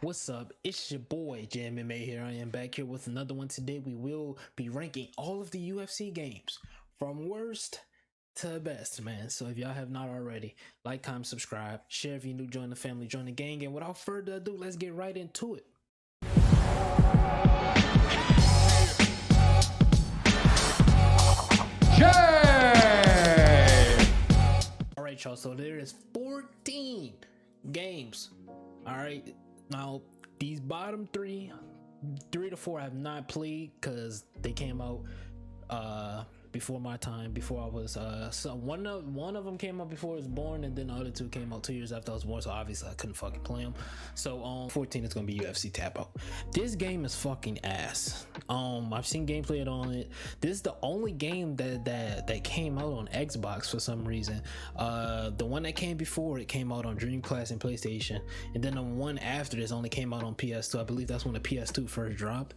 What's up? It's your boy JMMA here. I am back here with another one. Today we will be ranking all of the UFC games from worst to best, man. So if y'all have not already, like, comment, subscribe, share if you're new, join the family, join the gang. And without further ado, let's get right into it. All right, y'all. So there is 14 games. All right. Now, these bottom three to four I have not played because they came out before my time, before I was so one of them came out before I was born, and then the other two came out 2 years after I was born, so obviously I couldn't fucking play them. So 14 is gonna be UFC Tapout. This game is fucking ass. I've seen gameplay on it. This is the only game that came out on Xbox for some reason. The one that came before it came out on Dreamcast and PlayStation, and then the one after this only came out on PS2. I believe that's when the PS2 first dropped.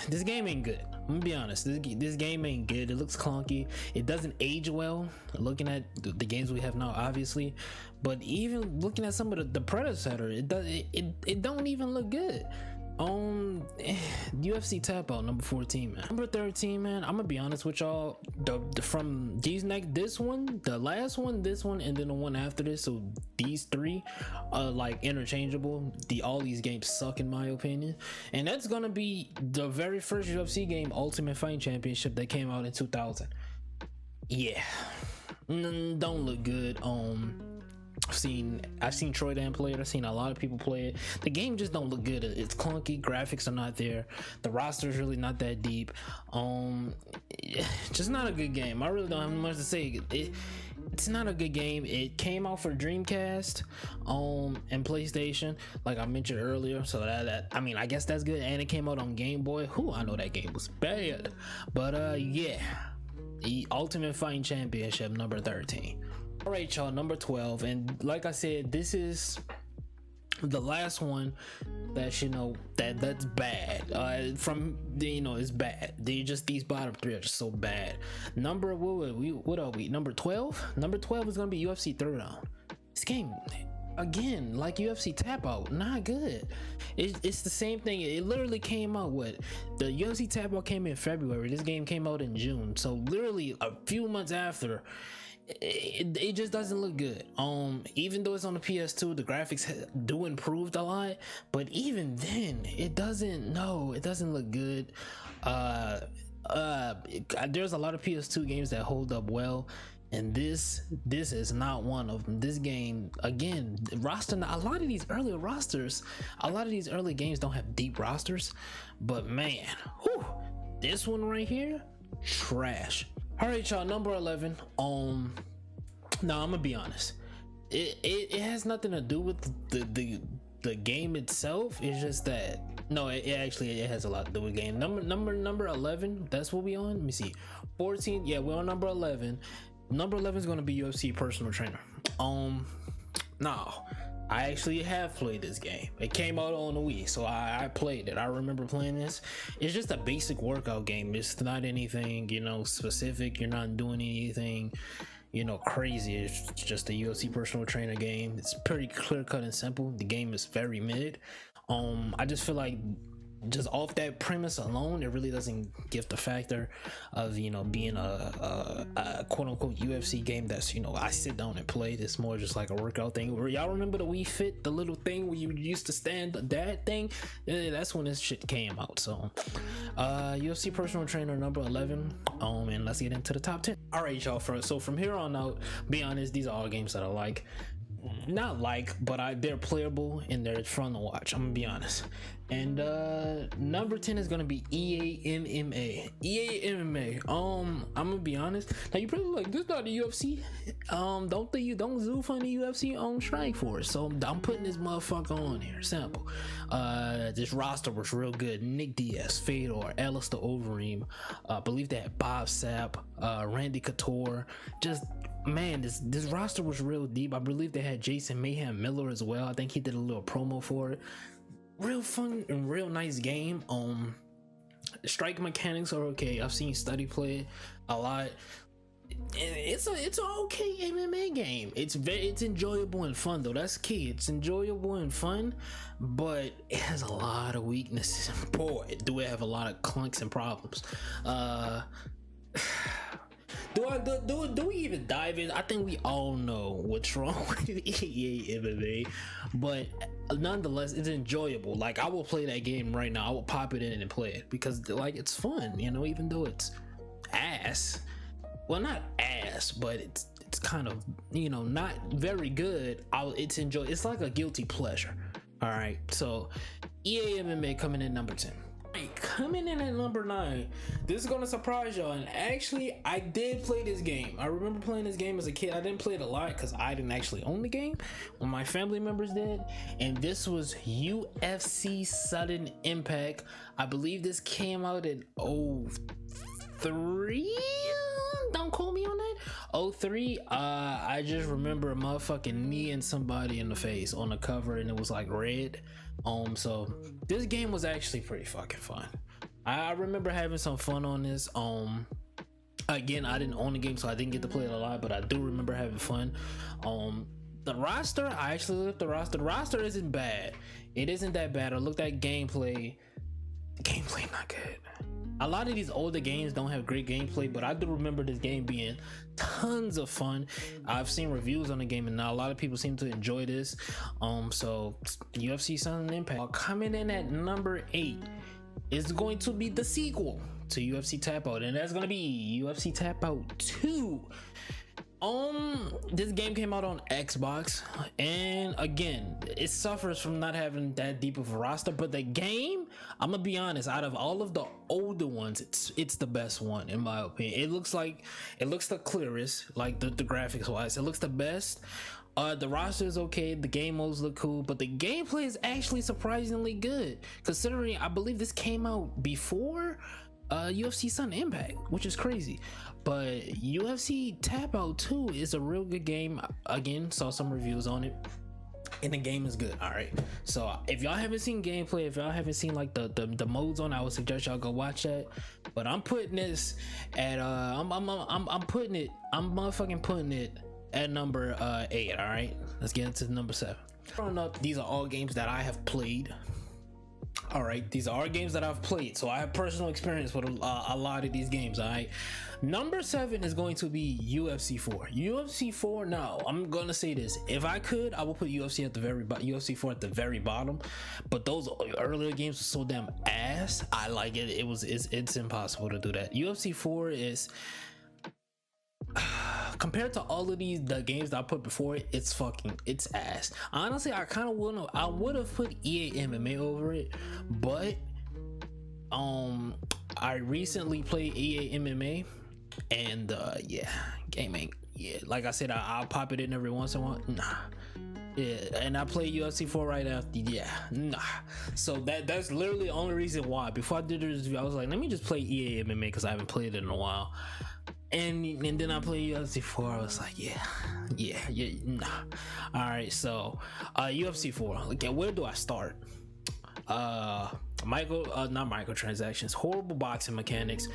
This game ain't good. I'm gonna be honest. This game ain't good. It looks clunky. It doesn't age well. Looking at the games we have now, obviously, but even looking at some of the predecessor, it don't even look good. UFC Tapout number 14, man. Number 13, man. I'm gonna be honest with y'all. From these this one, the last one, this one, and then the one after this. So these three are like interchangeable. All these games suck in my opinion, and that's gonna be the very first UFC game, Ultimate Fighting Championship, that came out in 2000. Yeah, don't look good. I've seen Troy Dan play it. I've seen a lot of people play it. The game just don't look good. It's clunky. Graphics are not there. The roster is really not that deep. Just not a good game. I really don't have much to say. It's not a good game. It came out for Dreamcast and PlayStation, like I mentioned earlier. So that I mean, I guess that's good. And it came out on Game Boy. I know that game was bad. But yeah, the Ultimate Fighting Championship number 13. All right, y'all, number 12, and like I said, this is the last one that that's bad. From it's bad. These bottom three are just so bad. What are we? Number 12. Number 12 is gonna be UFC Throwdown. This game, again, like UFC Tapout, not good. It's the same thing. It literally came out the UFC Tapout came in February. This game came out in June. So literally a few months after. It just doesn't look good. Even though it's on the PS2, the graphics do improved a lot, but even then it doesn't look good. There's a lot of PS2 games that hold up well, and this is not one of them. This game, again, a lot of these early games don't have deep rosters, but man, this one right here, trash. All right, y'all, number 11. Now I'm gonna be honest. It has nothing to do with the game itself. It's just that it has a lot to do with the game. Number 11. That's what we on. Let me see. 14. Yeah, we're on number 11. Number 11 is gonna be UFC Personal Trainer. Now, I actually have played this game. It came out on the Wii, so I played it. I remember playing this. It's just a basic workout game. It's not anything, specific. You're not doing anything, crazy. It's just a UFC Personal Trainer game. It's pretty clear cut and simple. The game is very mid. I just feel like, just off that premise alone, it really doesn't give the factor of being a quote unquote UFC game that's I sit down and play. It's more just like a workout thing. Y'all remember the Wii Fit, the little thing where you used to stand, that thing? That's when this shit came out. So UFC Personal Trainer number 11. And let's get into the top 10. All right, y'all. So from here on out, be honest, these are all games that I like. Not like, but they're playable and they're fun to watch. I'm gonna be honest. And number 10 is gonna be EA MMA. EA MMA. I'm gonna be honest. Now you probably like, this not the UFC. Don't Zoo on the UFC on Strike Force. So I'm putting this motherfucker on here. Simple. This roster was real good. Nick Diaz, Fedor, Alistair Overeem. I believe they had Bob Sapp, Randy Couture. Just man, this roster was real deep. I believe they had Jason Mayhem Miller as well. I think he did a little promo for it. Real fun and real nice game. Strike mechanics are okay. I've seen Study play it a lot. it's an okay MMA game. It's enjoyable and fun though. That's key. It's enjoyable and fun, but it has a lot of weaknesses. Boy, do it have a lot of clunks and problems. Do we even dive in? I think we all know what's wrong with EA MMA, but nonetheless, it's enjoyable. Like, I will play that game right now. I will pop it in and play it because like it's fun, you know, even though it's ass. Well, not ass, but it's kind of, you know, not very good. It's like a guilty pleasure. All right, so EA MMA coming in number 10. Coming in at number 9, this is gonna surprise y'all, and actually I did play this game. I remember playing this game as a kid. I didn't play it a lot because I didn't actually own the game, when my family members did, and this was UFC Sudden Impact. I believe this came out in 03. Don't quote me on that. 03. I just remember a motherfucking knee and somebody in the face on the cover, and it was like red. So this game was actually pretty fucking fun. I remember having some fun on this. Again, I didn't own the game, so I didn't get to play it a lot, but I do remember having fun. The roster, I actually looked at the roster. The roster isn't bad. It isn't that bad. I looked at gameplay. The gameplay not good. A lot of these older games don't have great gameplay, but I do remember this game being tons of fun. I've seen reviews on the game, and now a lot of people seem to enjoy this. So UFC Sudden Impact coming in at number 8 is going to be the sequel to UFC Tapout, and that's going to be UFC Tapout 2. This game came out on Xbox, and again, it suffers from not having that deep of a roster, but the game, I'm gonna be honest, out of all of the older ones, it's the best one in my opinion. It looks the clearest, like the graphics wise. It looks the best. The roster is okay, the game modes look cool, but the gameplay is actually surprisingly good, considering I believe this came out before UFC Sudden Impact, which is crazy. But UFC Tapout 2 is a real good game. Again, saw some reviews on it, and the game is good. All right, so if y'all haven't seen gameplay, if y'all haven't seen like the modes on it, I would suggest y'all go watch that. But I'm putting this at I'm motherfucking putting it at number 8. All right, let's get into number 7. These are all games that I have played. All right, these are games that I've played, so I have personal experience with a lot of these games. All right, number 7 is going to be UFC 4. UFC 4. Now, I'm gonna say this: if I could, I would put UFC at the UFC 4 at the very bottom. But those earlier games were so damn ass. I like it. It's impossible to do that. UFC 4 is. Compared to all of the games that I put before it, it's ass. Honestly, I would have put EA MMA over it, but I recently played EA MMA, and game ain't, like I said, I'll pop it in every once in a while. And I played UFC 4 right after. So that's literally the only reason why. Before I did this review, I was like, let me just play EA MMA because I haven't played it in a while. And then I played UFC 4. I was like, all right, so UFC 4. Again, where do I start? Not microtransactions, horrible boxing mechanics,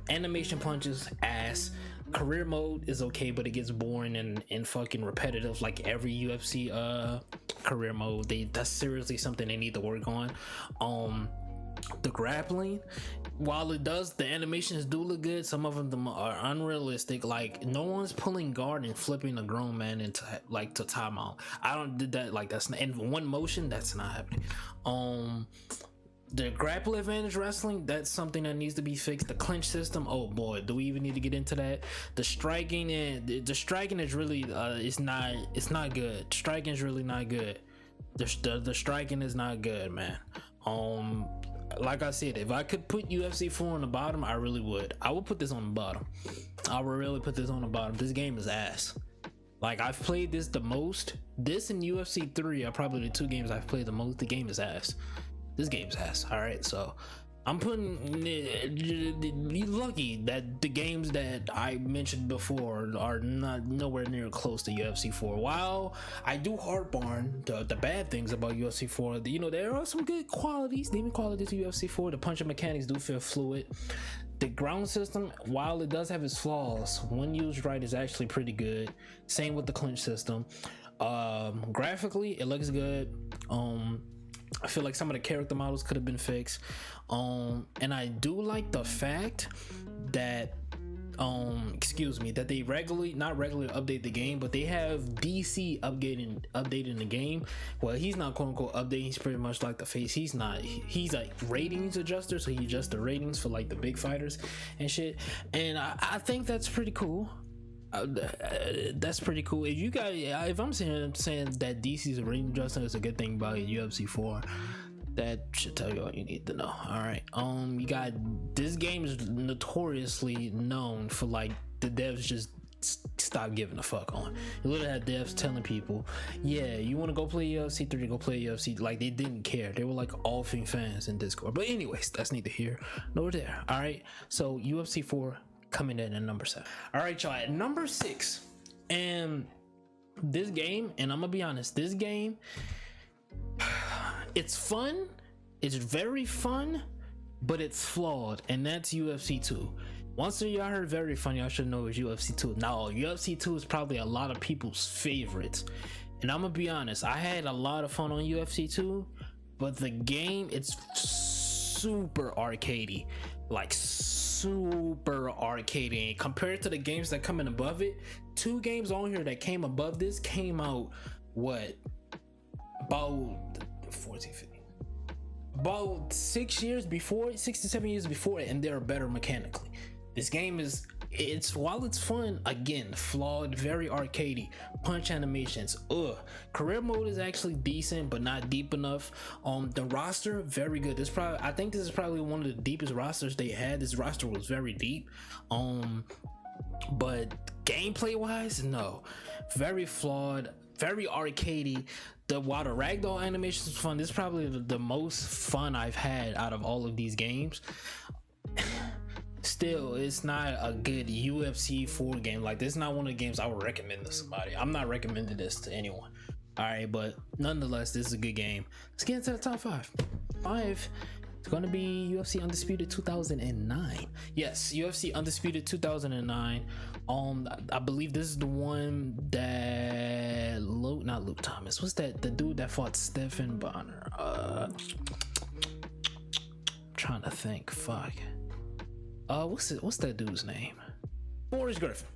animation punches, ass. Career mode is okay, but it gets boring and fucking repetitive, like every UFC career mode. That's seriously something they need to work on. The grappling, while the animations do look good, some of them are unrealistic. Like, no one's pulling guard and flipping a grown man into to timeout. I don't did that. Like, that's not, in one motion, that's not happening. The grapple advantage wrestling, that's something that needs to be fixed. The clinch system, oh boy, do we even need to get into that? The striking is really it's not good. Striking is really not good. The striking is not good, man. Like I said, if I could put UFC 4 on the bottom, I really would. I would put this on the bottom. I would really put this on the bottom. This game is ass. Like, I've played this the most. This and UFC 3 are probably the two games I've played the most. The game is ass. This game's ass. All right, so I'm putting you lucky that the games that I mentioned before are not nowhere near close to UFC 4. While I do harp on the bad things about UFC 4, you know, there are some good qualities, demon qualities to UFC 4. The punching mechanics do feel fluid. The ground system, while it does have its flaws, when used right, is actually pretty good. Same with the clinch system. Graphically, it looks good. I feel like some of the character models could have been fixed. And I do like the fact that that they not regularly update the game, but they have DC updating the game. Well, he's not quote unquote updating, he's pretty much like the face. He's a ratings adjuster, so he adjusts the ratings for like the big fighters and shit. And I think that's pretty cool. That's pretty cool. If I'm saying that DC's rating adjustment is a good thing about UFC 4, that should tell you all you need to know. All right, you got, this game is notoriously known for like the devs just stop giving a fuck on. You literally had devs telling people, yeah, you want to go play UFC 3, go play UFC. Like, they didn't care. They were like offing fans in Discord. But anyways, that's neither here nor there. All right, so UFC 4 coming in at number 7. All right, y'all, at number 6, and this game, and I'm gonna be honest, this game, it's fun, it's very fun, but it's flawed, and that's UFC 2. Once y'all heard very fun, y'all should know it's UFC 2. Now, UFC 2 is probably a lot of people's favorites, and I'm gonna be honest, I had a lot of fun on UFC 2, but the game, it's super arcadey, like super arcadey compared to the games that come in above it. 2 games on here that came above this came out about 14, 15, about 6 to 7 years before it, and they're better mechanically. This game is, while it's fun, again, flawed, very arcadey. Punch animations, career mode is actually decent but not deep enough. The roster, very good. I think this is probably one of the deepest rosters they had. This roster was very deep, but gameplay wise, no, very flawed, very arcadey. While the ragdoll animation is fun, this is probably the most fun I've had out of all of these games. Still, it's not a good UFC 4 game. Like, this is not one of the games I would recommend to somebody. I'm not recommending this to anyone. All right, but nonetheless, this is a good game. Let's get into the top 5. 5 is going to be UFC Undisputed 2009. Yes, UFC Undisputed 2009. I believe this is the one that not Luke Thomas. What's that? The dude that fought Stephen Bonner. I'm trying to think. Fuck. What's that dude's name? Forrest Griffin.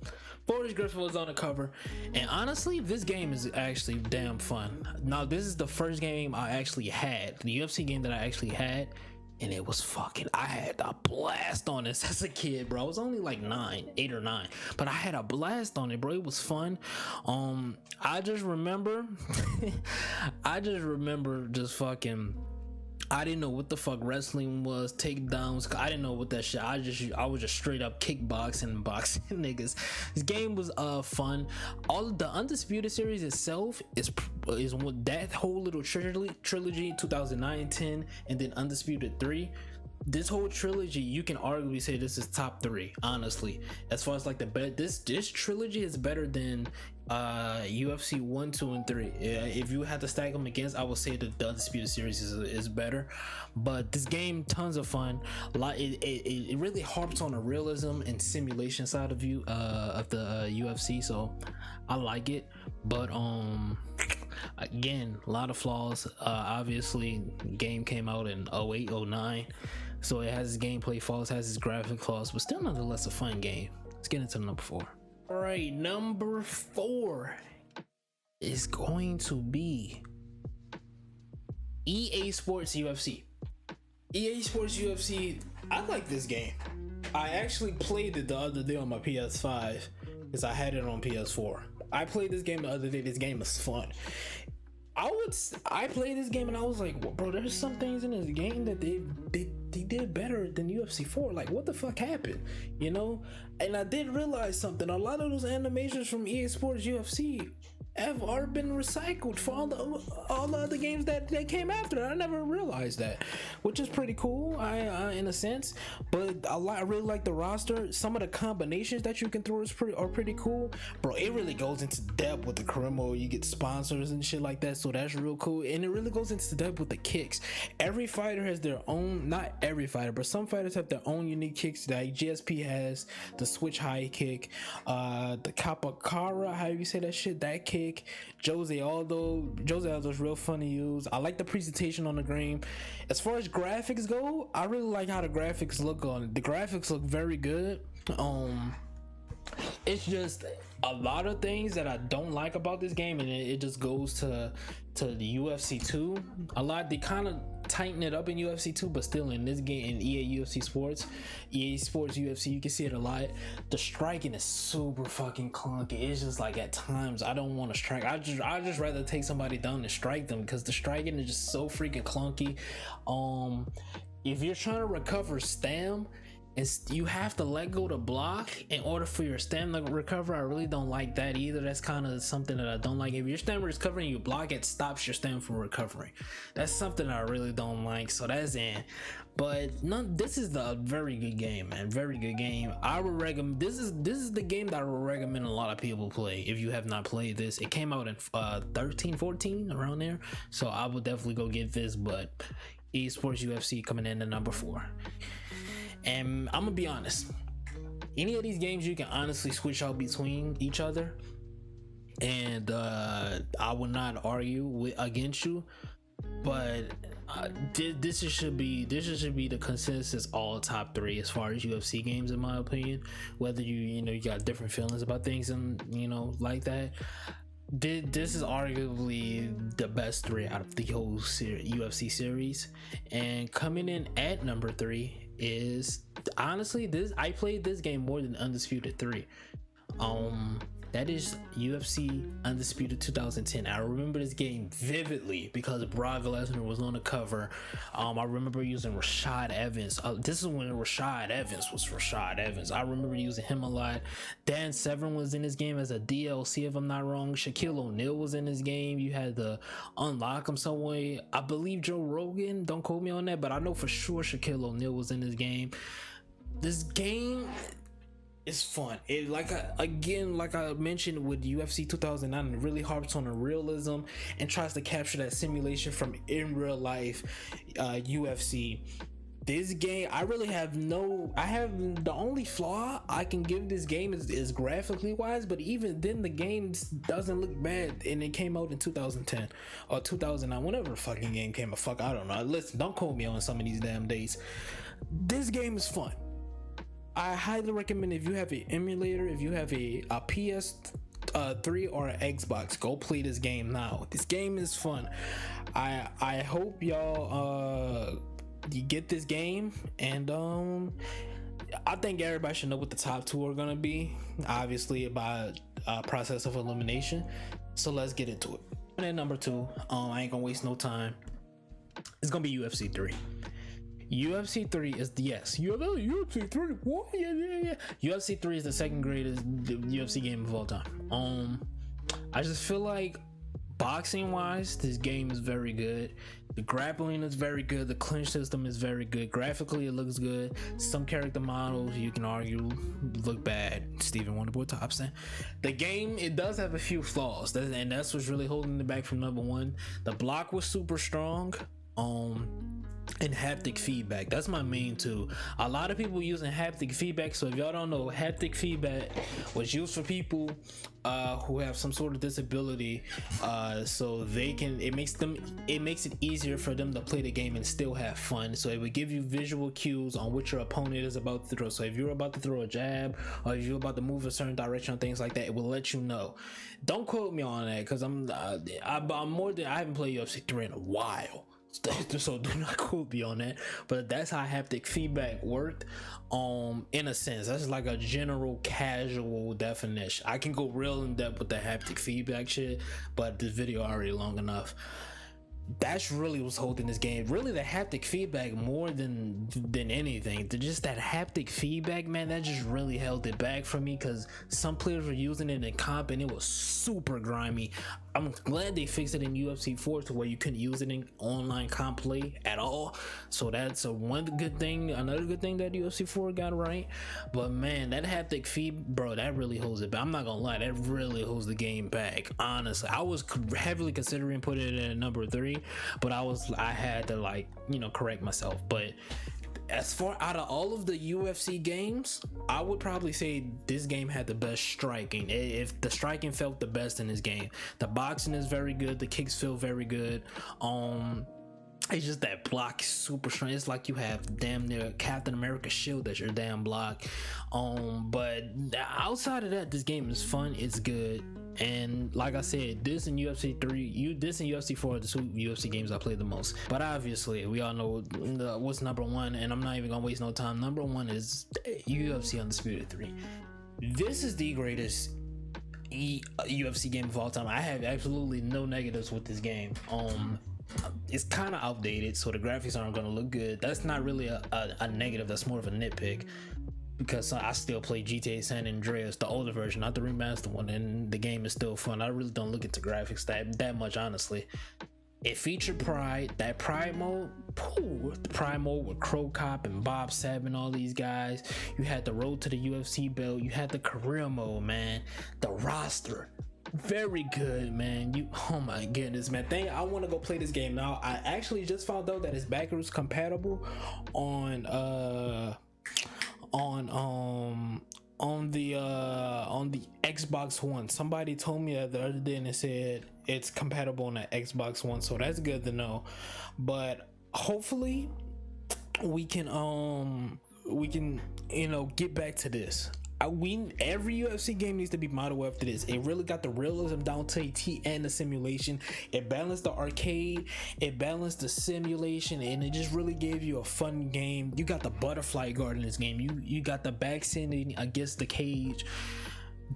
Forrest Griffin was on the cover, and honestly, this game is actually damn fun. Now, this is the first game I actually had, the UFC game that I actually had, and it was fucking, I had a blast on this as a kid, bro. I was only like 8 or 9, but I had a blast on it, bro. It was fun. I just remember just fucking, I didn't know what the fuck wrestling was, takedowns. I didn't know what that shit. I was just straight up kickboxing and boxing niggas. This game was fun. All of the Undisputed series itself is what that whole little trilogy 2009, 10, and then Undisputed 3. This whole trilogy, you can arguably say this is top 3, honestly. As far as like this trilogy is better than UFC 1, 2, and 3. If you had to stack them against, I would say that the Undisputed series is better. But this game, tons of fun. It really harps on the realism and simulation side of the UFC, so I like it. But again, a lot of flaws. Obviously, game came out in 08, 09, so it has its gameplay flaws, has its graphic flaws, but still nonetheless a fun game. Let's get into number 4. All right, number 4 is going to be EA Sports UFC. EA Sports UFC, I like this game. I actually played it the other day on my PS5 because I had it on PS4. I played this game the other day. This game is fun. I played this game and I was like, well, bro, there's some things in this game that they did better than UFC 4. Like, what the fuck happened? You know? And I did realize something. A lot of those animations from EA Sports UFC have already been recycled for all the other games that came after. I never realized that, which is pretty cool. I in a sense, but I really like the roster. Some of the combinations that you can throw are pretty cool, bro. It really goes into depth with the Karimo. You get sponsors and shit like that, so that's real cool. And it really goes into depth with the kicks. Every fighter has their own, not every fighter, but some fighters have their own unique kicks. Like GSP has the switch high kick, the Kapakara, how you say that shit, that kick. Jose Aldo's real fun to use. I like the presentation on the game. As far as graphics go, I really like how the graphics look on it. The graphics look very good. It's just a lot of things that I don't like about this game, and it just goes to the UFC 2 a lot. They kind of tighten it up in UFC 2, but still in this game, in EA Sports UFC, you can see it a lot. The striking is super fucking clunky. It's just like at times I don't want to strike. I just rather take somebody down and strike them, because the striking is just so freaking clunky. If you're trying to recover stam, you have to let go to block in order for your stamina to recover. I really don't like that either. That's kind of something that I don't like. If your stamina is recovering, you block, it stops your stamina from recovering. That's something I really don't like. So that's in. But this is a very good game, man. Very good game. I would recommend. This is the game that I would recommend a lot of people play. If you have not played this, it came out in 13, 14 around there. So I would definitely go get this. But Esports UFC coming in at number 4. And I'm gonna be honest, any of these games you can honestly switch out between each other, and I would not argue against you. But this should be the consensus all top 3 as far as UFC games, in my opinion. Whether you got different feelings about things and like that. This is arguably the best 3 out of the whole UFC series. And coming in at number 3 is, honestly, I played this game more than Undisputed 3. That is UFC Undisputed 2010. I remember this game vividly because Brock Lesnar was on the cover. I remember using Rashad Evans. This is when Rashad Evans was Rashad Evans. I remember using him a lot. Dan Severn was in this game as a DLC, if I'm not wrong. Shaquille O'Neal was in this game. You had to unlock him some way. I believe Joe Rogan, don't quote me on that, but I know for sure Shaquille O'Neal was in this game. This game, it's fun. Like I mentioned with UFC 2009, it really harps on the realism and tries to capture that simulation from in real life UFC. This game, the only flaw I can give this game is graphically wise, but even then the game doesn't look bad, and it came out in 2010 or 2009, whenever the fucking game came out. I don't know. Listen, don't quote me on some of these damn dates. This game is fun. I highly recommend, if you have an emulator, if you have a PS3 or an Xbox, go play this game now. This game is fun. I hope y'all you get this game, and I think everybody should know what the top 2 are gonna be, obviously by process of elimination. So let's get into it. And at number 2, I ain't gonna waste no time. It's gonna be UFC 3. UFC 3 is UFC 3. What? Yeah. UFC 3 is the second greatest UFC game of all time. I just feel like boxing wise, this game is very good. The grappling is very good. The clinch system is very good. Graphically, it looks good. Some character models, you can argue, look bad. Stephen Wonderboy Thompson. The game, it does have a few flaws, and that's what's really holding it back from number 1. The block was super strong. And haptic feedback, that's my main 2. A lot of people using haptic feedback, so if y'all don't know, haptic feedback was used for people who have some sort of disability, so it makes it easier for them to play the game and still have fun. So it would give you visual cues on what your opponent is about to throw. So if you're about to throw a jab, or if you're about to move a certain direction, things like that, it will let you know. Don't quote me on that, because I haven't played UFC 3 in a while. So do not quote me on that, but that's how haptic feedback worked. In a sense, that's like a general casual definition. I can go real in depth with the haptic feedback shit, but this video already long enough. That's really what's holding this game. Really, the haptic feedback more than anything. Just that haptic feedback, man, that just really held it back for me, because some players were using it in comp and it was super grimy. I'm glad they fixed it in UFC 4 to where you couldn't use it in online comp play at all. So that's one good thing. Another good thing that UFC 4 got right. But man, that haptic feed, bro, that really holds it back. I'm not gonna lie, that really holds the game back. Honestly, I was heavily considering putting it at number 3, but I had to, like, you know, correct myself. But as far out of all of the UFC games, I would probably say this game had the best striking. If the striking felt the best in this game, the boxing is very good, the kicks feel very good. It's just that block is super strong. It's like you have damn near Captain America shield as your damn block. But outside of that, this game is fun, it's good. And like I said, this and UFC 3, this and UFC 4 are the 2 UFC games I played the most. But obviously, we all know what's number 1, and I'm not even gonna waste no time. Number 1 is UFC Undisputed 3. This is the greatest UFC game of all time. I have absolutely no negatives with this game. It's kind of outdated, so the graphics aren't gonna look good. That's not really a negative, that's more of a nitpick, because I still play GTA San Andreas, the older version, not the remastered one, and the game is still fun. I really don't look into graphics that much, honestly. It featured Pride, that Pride mode, the Pride mode with Crow Cop and Bob Sapp and all these guys. You had the road to the UFC belt, you had the career mode, man, the roster. Very good, man. Oh my goodness, man. I want to go play this game now. I actually just found out that it's backwards compatible on the Xbox One. Somebody told me that the other day and it said it's compatible on the Xbox One, so that's good to know. But hopefully we can you know, get back to this. Every UFC game needs to be modeled after this. It really got the realism down to a T and the simulation. It balanced the arcade, it balanced the simulation, and it just really gave you a fun game. You got the butterfly guard in this game. You got the backstanding against the cage.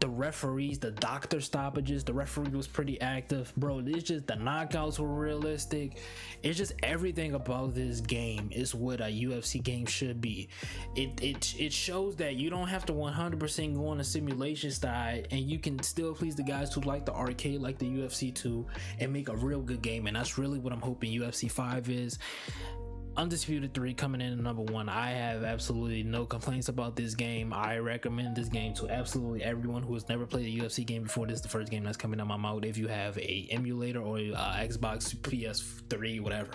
The referees, the doctor stoppages, the referee was pretty active, bro. It's just the knockouts were realistic. It's just everything about this game is what a UFC game should be. It shows that you don't have to 100% go on a simulation style, and you can still please the guys who like the arcade, like the UFC 2, and make a real good game. And that's really what I'm hoping UFC 5 is. Undisputed 3 coming in at number 1. I have absolutely no complaints about this game. I recommend this game to absolutely everyone who has never played a UFC game before. This is the first game that's coming out my mouth. If you have a emulator or Xbox, PS3, whatever,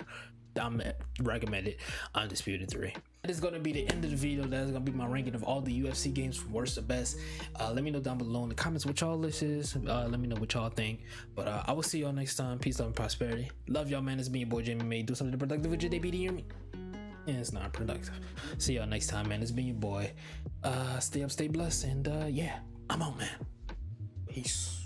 I'm recommend it. Undisputed 3. That is going to be the end of the video. That is going to be my ranking of all the UFC games from worst to best. Let me know down below in the comments what y'all list is. Let me know what y'all think. But I will see y'all next time. Peace, love, and prosperity. Love y'all, man. It's me, your boy Jamie May. Do something productive with your day. Hear me? Yeah, it's not productive. See y'all next time, man. It's been your boy. Stay up, stay blessed, and yeah, I'm out, man. Peace.